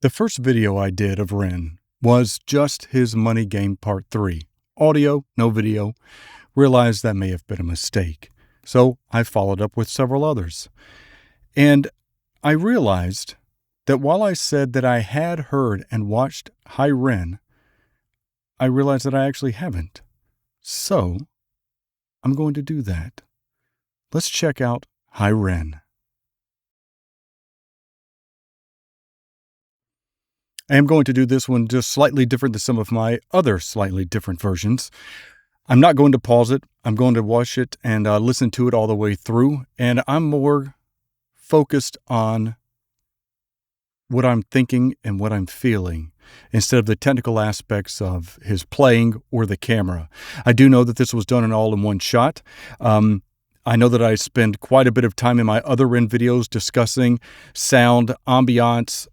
The first video I did of Ren was just his Money Game Part 3. Audio, no video. Realized that may have been a mistake. So I followed up with several others. And I realized that while I said that I had heard and watched Hi Ren, I realized that I actually haven't. So I'm going to do that. Let's check out Hi Ren. I am going to do this one just slightly different than some of my other slightly different versions. I'm not going to pause it. I'm going to watch it and listen to it all the way through. And I'm more focused on what I'm thinking and what I'm feeling instead of the technical aspects of his playing or the camera. I do know that this was done all in one shot. I know that I spend quite a bit of time in my other Ren videos discussing sound, ambiance,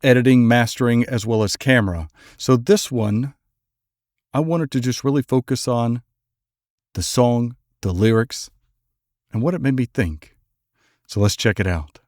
editing, mastering, as well as camera. So this one, I wanted to just really focus on the song, the lyrics, and what it made me think. So let's check it out.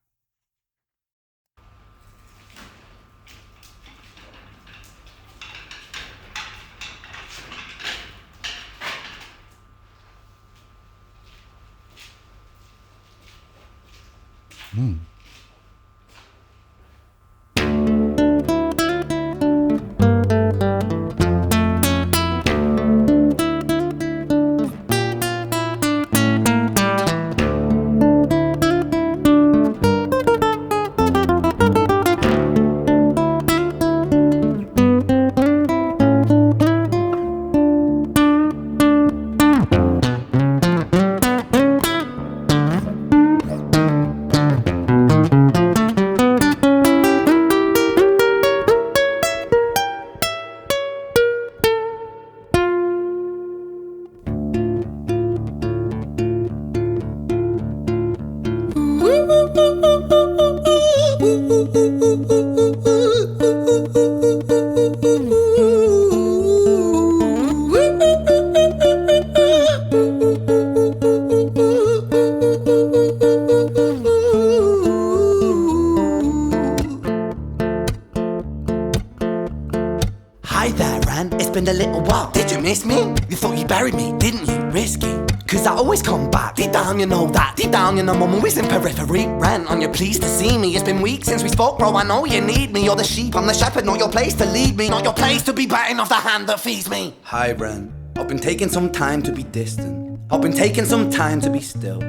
Hi there, Ren. It's been a little while. Did you miss me? You thought you buried me, didn't you? Risky. Cause I always come back. Deep down you know that. Deep down you know I'm always in periphery. Ren, aren't you pleased to see me? It's been weeks since we spoke, bro. I know you need me. You're the sheep, I'm the shepherd. Not your place to lead me. Not your place to be biting off the hand that feeds me. Hi, Ren. I've been taking some time to be distant. I've been taking some time to be still.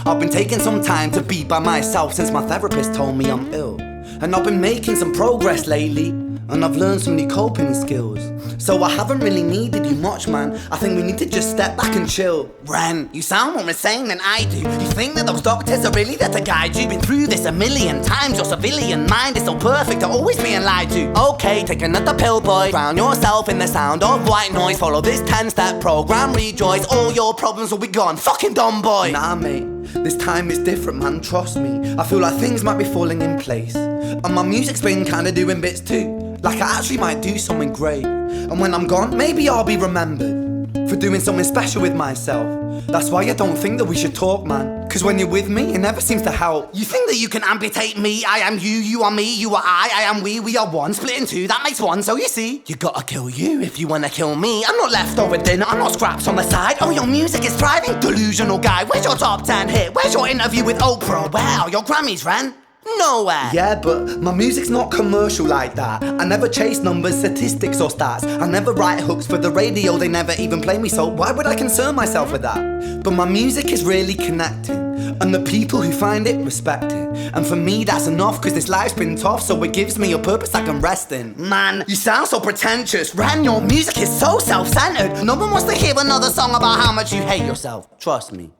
I've been taking some time to be by myself since my therapist told me I'm ill. And I've been making some progress lately, and I've learned some new coping skills. So I haven't really needed you much, man. I think we need to just step back and chill. Ren, you sound more insane than I do. You think that those doctors are really there to guide you? Been through this a million times. Your civilian mind is so perfect at always being lied to. Okay, take another pill, boy. Drown yourself in the sound of white noise. Follow this 10-step program, rejoice. All your problems will be gone. Fucking dumb boy. Nah, mate. This time is different, man, trust me. I feel like things might be falling in place. And my music's been kinda doing bits too. Like I actually might do something great. And when I'm gone, maybe I'll be remembered for doing something special with myself. That's why I don't think that we should talk, man. Cause when you're with me, it never seems to help. You think that you can amputate me? I am you, you are me, you are I am we are one. Split in two, that makes one. So you see, you gotta kill you if you wanna kill me. I'm not leftover dinner, I'm not scraps on the side. Oh, your music is thriving, delusional guy. Where's your top 10 hit? Where's your interview with Oprah? Where are your Grammys, Ren? Nowhere. Yeah, but my music's not commercial like that. I never chase numbers, statistics or stats. I never write hooks for the radio, they never even play me, so why would I concern myself with that? But my music is really connecting, and the people who find it respect it. And for me that's enough, cause this life's been tough, so it gives me a purpose I can rest in. Man, you sound so pretentious. Ren, your music is so self-centered. No one wants to hear another song about how much you hate yourself. Trust me.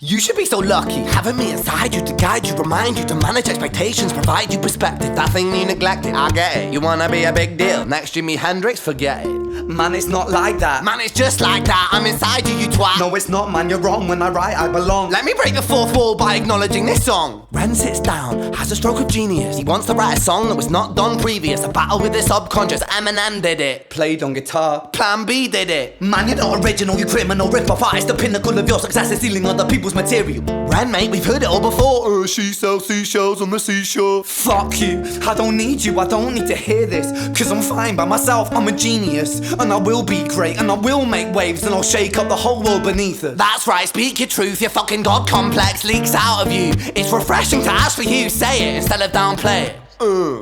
You should be so lucky, having me inside you to guide you, remind you to manage expectations, provide you perspective. That thing you neglected, I get it. You wanna be a big deal, next Jimi Hendrix, forget it. Man, it's not like that. Man, it's just like that. I'm inside you, you twat. No, it's not, man, you're wrong. When I write, I belong. Let me break the fourth wall by acknowledging this song. Ren sits down, has a stroke of genius. He wants to write a song that was not done previous. A battle with the subconscious, Eminem did it. Played on guitar, Plan B did it. Man, you're not original, you criminal rip-off artist. The pinnacle of your success is stealing other people's equals material. Ren, mate, we've heard it all before. She sells seashells on the seashore. Fuck you, I don't need you, I don't need to hear this. Cause I'm fine by myself, I'm a genius. And I will be great, and I will make waves, and I'll shake up the whole world beneath us. That's right, speak your truth, your fucking god complex leaks out of you. It's refreshing to actually hear you say it instead of downplay it.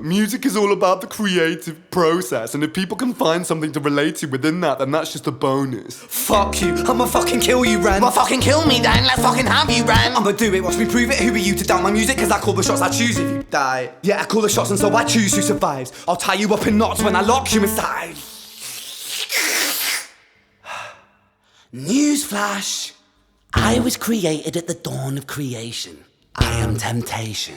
Music is all about the creative process, and if people can find something to relate to within that, then that's just a bonus. Fuck you, I'ma fucking kill you, Ren. Well, fucking kill me then, let's fucking have you, Ren. I'ma do it, watch me prove it. Who are you to doubt my music? Cause I call the shots, I choose if you die. Yeah, I call the shots and so I choose who survives. I'll tie you up in knots when I lock you inside. Newsflash, I was created at the dawn of creation. I am temptation.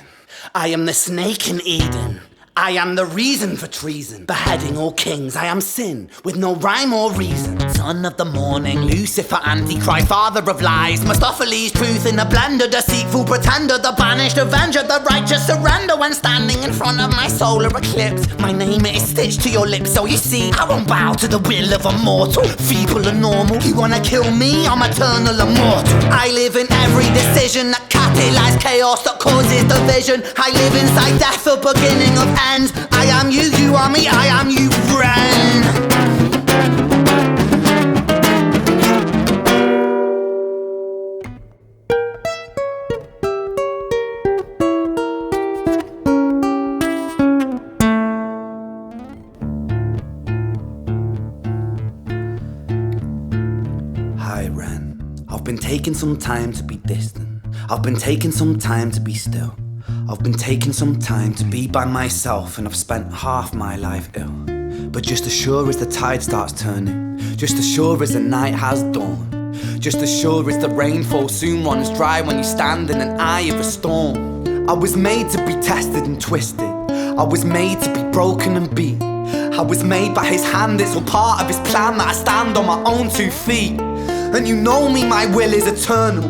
I am the snake in Eden. I am the reason for treason, beheading all kings. I am sin, with no rhyme or reason. Son of the morning, Lucifer, Antichrist, father of lies. Mustopheles, truth in a blender, deceitful pretender, the banished avenger, the righteous surrender. When standing in front of my solar eclipse, my name is stitched to your lips. So you see, I won't bow to the will of a mortal, feeble and normal. You wanna kill me? I'm eternal immortal. I live in every decision that catalyzes chaos, that causes division. I live inside death, the beginning of end. I am you, you are me, I am you, Ren. Hi, Ren. I've been taking some time to be distant. I've been taking some time to be still. I've been taking some time to be by myself, and I've spent half my life ill. But just as sure as the tide starts turning, just as sure as the night has dawned, just as sure as the rainfall soon runs dry when you stand in an eye of a storm. I was made to be tested and twisted. I was made to be broken and beat. I was made by his hand, it's all part of his plan that I stand on my own 2 feet. And you know me, my will is eternal.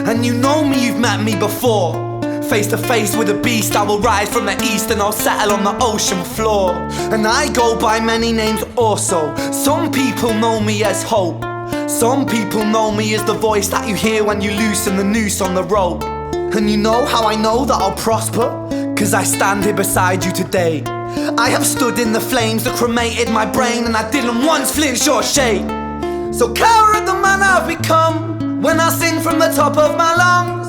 And you know me, you've met me before. Face to face with a beast, I will rise from the east and I'll settle on the ocean floor. And I go by many names also. Some people know me as hope. Some people know me as the voice that you hear when you loosen the noose on the rope. And you know how I know that I'll prosper? Cause I stand here beside you today. I have stood in the flames that cremated my brain, and I didn't once flinch or shake. So cower at the man I've become when I sing from the top of my lungs.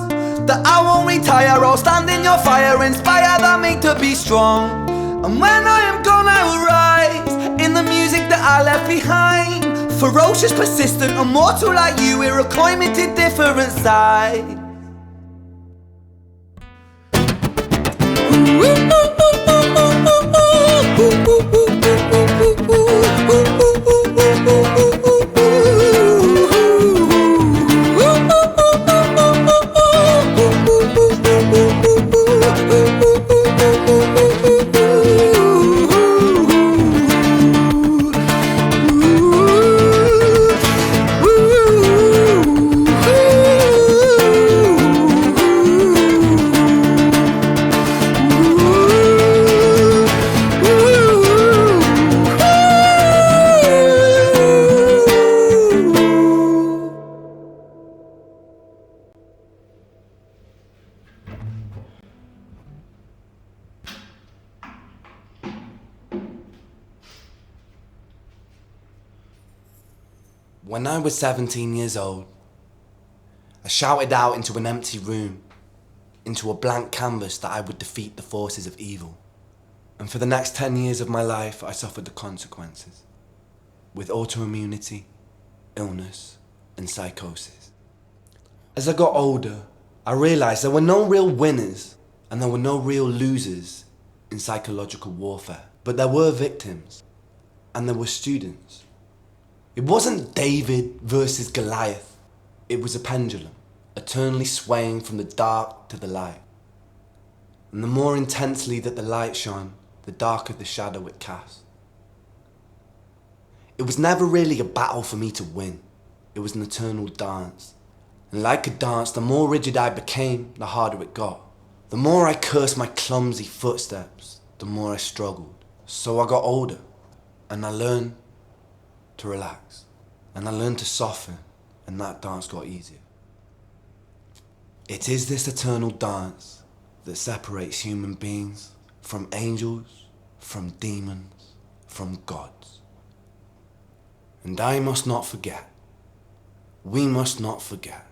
That I won't retire, I'll stand in your fire, inspire that me to be strong. And when I am gone I will rise in the music that I left behind. Ferocious, persistent, immortal like you, we're a climate different side. When I was 17 years old, I shouted out into an empty room, into a blank canvas, that I would defeat the forces of evil. And for the next 10 years of my life, I suffered the consequences, with autoimmunity, illness, and psychosis. As I got older, I realized there were no real winners and there were no real losers in psychological warfare, but there were victims and there were students. It wasn't David versus Goliath. It was a pendulum, eternally swaying from the dark to the light. And the more intensely that the light shone, the darker the shadow it cast. It was never really a battle for me to win. It was an eternal dance. And like a dance, the more rigid I became, the harder it got. The more I cursed my clumsy footsteps, the more I struggled. So I got older, and I learned to relax, and I learned to soften, and that dance got easier. It is this eternal dance that separates human beings from angels, from demons, from gods. And I must not forget, we must not forget,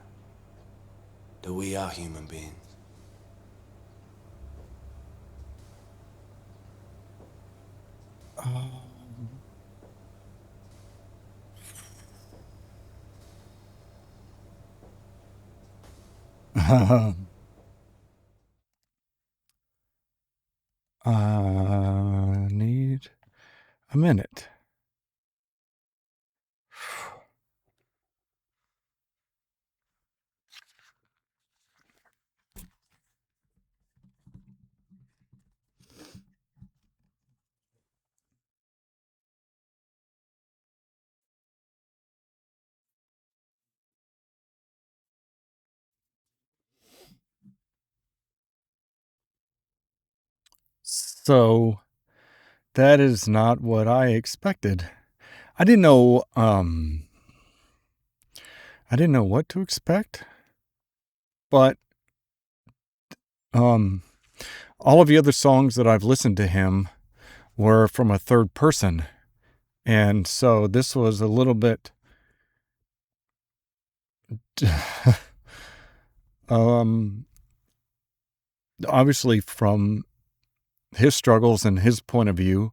that we are human beings. I need a minute. So that is not what I expected. I didn't know what to expect, but all of the other songs that I've listened to him were from a third person. And so this was a little bit obviously from his struggles and his point of view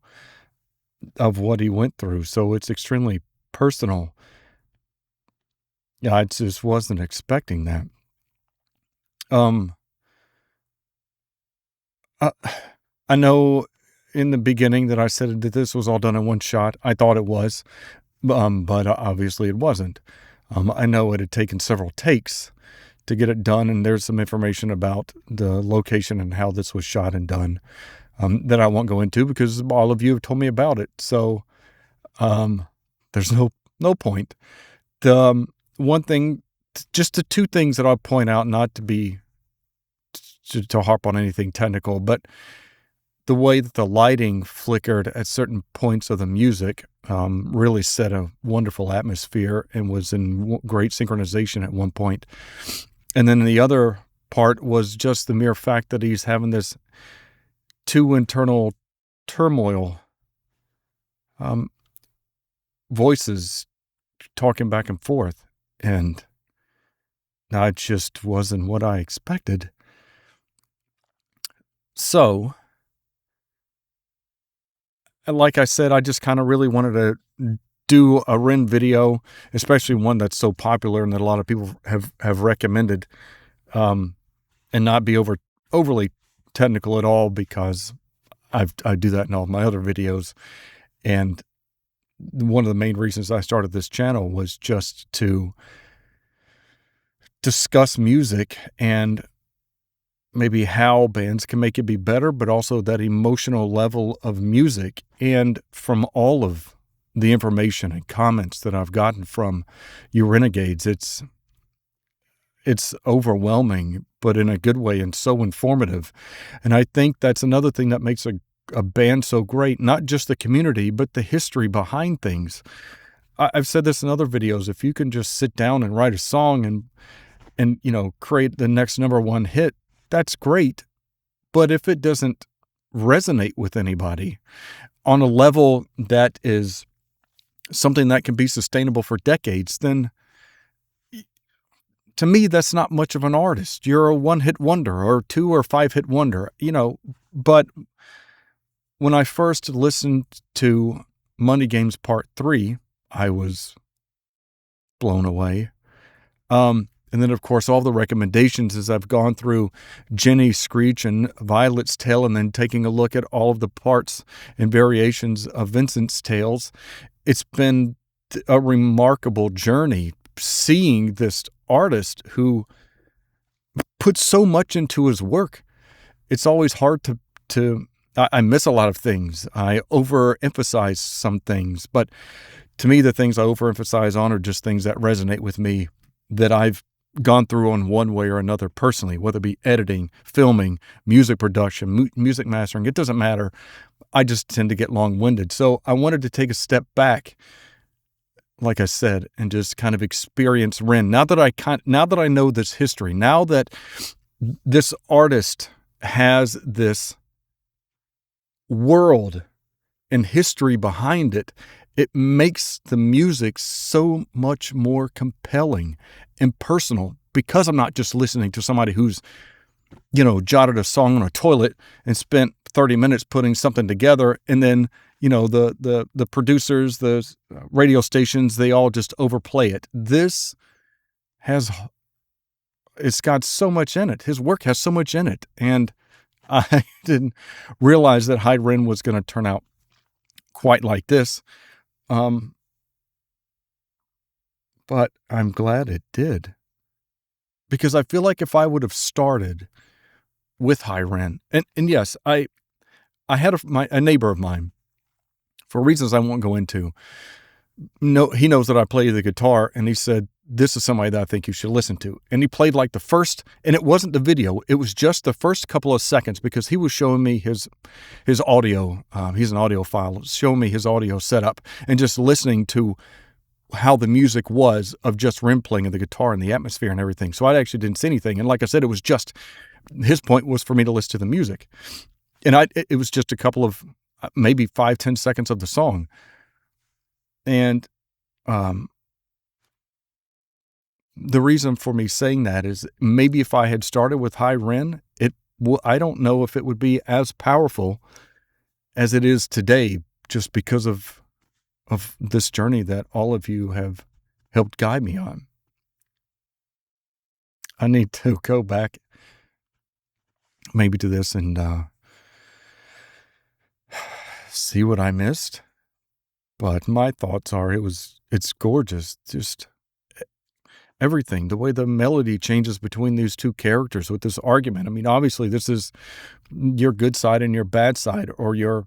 of what he went through. So it's extremely personal. Yeah, I just wasn't expecting that. I know in the beginning that I said that this was all done in one shot. I thought it was, but obviously it wasn't. I know it had taken several takes to get it done, and there's some information about the location and how this was shot and done that I won't go into because all of you have told me about it. So there's no point. The one thing, just the two things that I'll point out, not to be to harp on anything technical, but the way that the lighting flickered at certain points of the music really set a wonderful atmosphere and was in great synchronization at one point. And then the other part was just the mere fact that he's having this two internal turmoil voices talking back and forth. And that just wasn't what I expected. So, like I said, I just kind of really wanted to do a Ren video, especially one that's so popular and that a lot of people have recommended, and not be overly technical at all because I do that in all my other videos. And one of the main reasons I started this channel was just to discuss music and maybe how bands can make it be better, but also that emotional level of music. And from all of the information and comments that I've gotten from you Renegades, it's overwhelming, but in a good way and so informative. And I think that's another thing that makes a band so great, not just the community, but the history behind things. I've said this in other videos. If you can just sit down and write a song and create the next number one hit, that's great. But if it doesn't resonate with anybody on a level that is something that can be sustainable for decades, then to me, that's not much of an artist. You're a one-hit wonder or 2 or 5-hit wonder, But when I first listened to Money Games Part 3, I was blown away. And then, of course, all the recommendations as I've gone through Jenny, Screech, and Violet's Tale, and then taking a look at all of the parts and variations of Vincent's Tales, it's been a remarkable journey seeing this artist who puts so much into his work. It's always hard I miss a lot of things. I overemphasize some things, but to me, the things I overemphasize on are just things that resonate with me that I've gone through in one way or another personally, whether it be editing, filming, music production, music mastering. It doesn't matter. I just tend to get long-winded. So I wanted to take a step back, like I said, and just kind of experience Ren. Now that I know this history, now that this artist has this world and history behind it, it makes the music so much more compelling and personal, because I'm not just listening to somebody who's, jotted a song on a toilet and spent 30 minutes putting something together, and then, the producers, the radio stations, they all just overplay it. It's got so much in it. His work has so much in it. And I didn't realize that High Ren was going to turn out quite like this. But I'm glad it did. Because I feel like if I would have started with High Ren, and yes, I had a neighbor of mine, for reasons I won't go into. No, he knows that I play the guitar, and he said, this is somebody that I think you should listen to. And he played like the first, and it wasn't the video, it was just the first couple of seconds, because he was showing me his audio. He's an audiophile, showing me his audio setup, and just listening to how the music was of just Ren playing of the guitar and the atmosphere and everything. So I actually didn't see anything. And like I said, it was just, his point was for me to listen to the music. And it was just a couple of, maybe 5-10 seconds of the song. And the reason for me saying that is, maybe if I had started with High Ren, I don't know if it would be as powerful as it is today, just because of this journey that all of you have helped guide me on. I need to go back maybe to this and see what I missed. But my thoughts are it's gorgeous. Just everything, the way the melody changes between these two characters with this argument. I mean, obviously this is your good side and your bad side, or your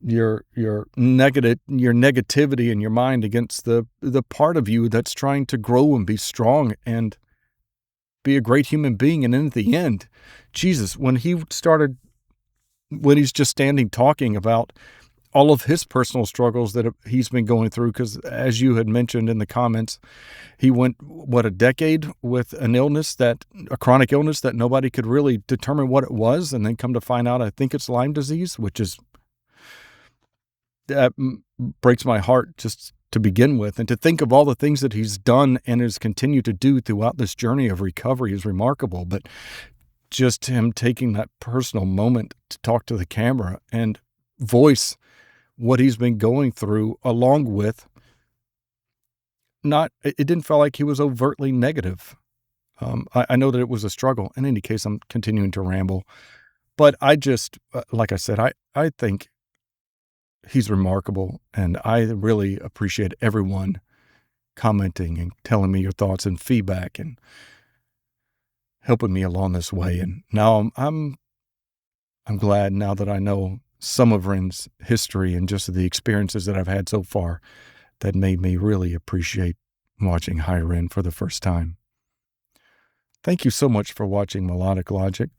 negativity in your mind against the part of you that's trying to grow and be strong and be a great human being. And then at the end, Jesus, when he's just standing talking about all of his personal struggles that he's been going through, because as you had mentioned in the comments, he went, a decade with a chronic illness that nobody could really determine what it was, and then come to find out, I think it's Lyme disease, that breaks my heart just to begin with. And to think of all the things that he's done and has continued to do throughout this journey of recovery is remarkable. But just him taking that personal moment to talk to the camera and voice what he's been going through, along with it didn't feel like he was overtly negative. I know that it was a struggle. In any case, I'm continuing to ramble, but I just, like I said, I think he's remarkable, and I really appreciate everyone commenting and telling me your thoughts and feedback and helping me along this way. And now I'm glad, now that I know some of Ren's history and just the experiences that I've had so far, that made me really appreciate watching High Ren for the first time. Thank you so much for watching Melodic Logic.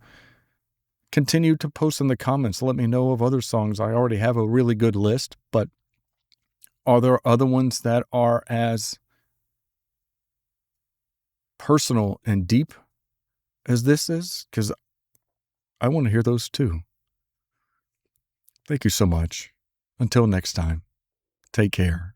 Continue to post in the comments. Let me know of other songs. I already have a really good list, but are there other ones that are as personal and deep as this is? Because I want to hear those too. Thank you so much. Until next time, take care.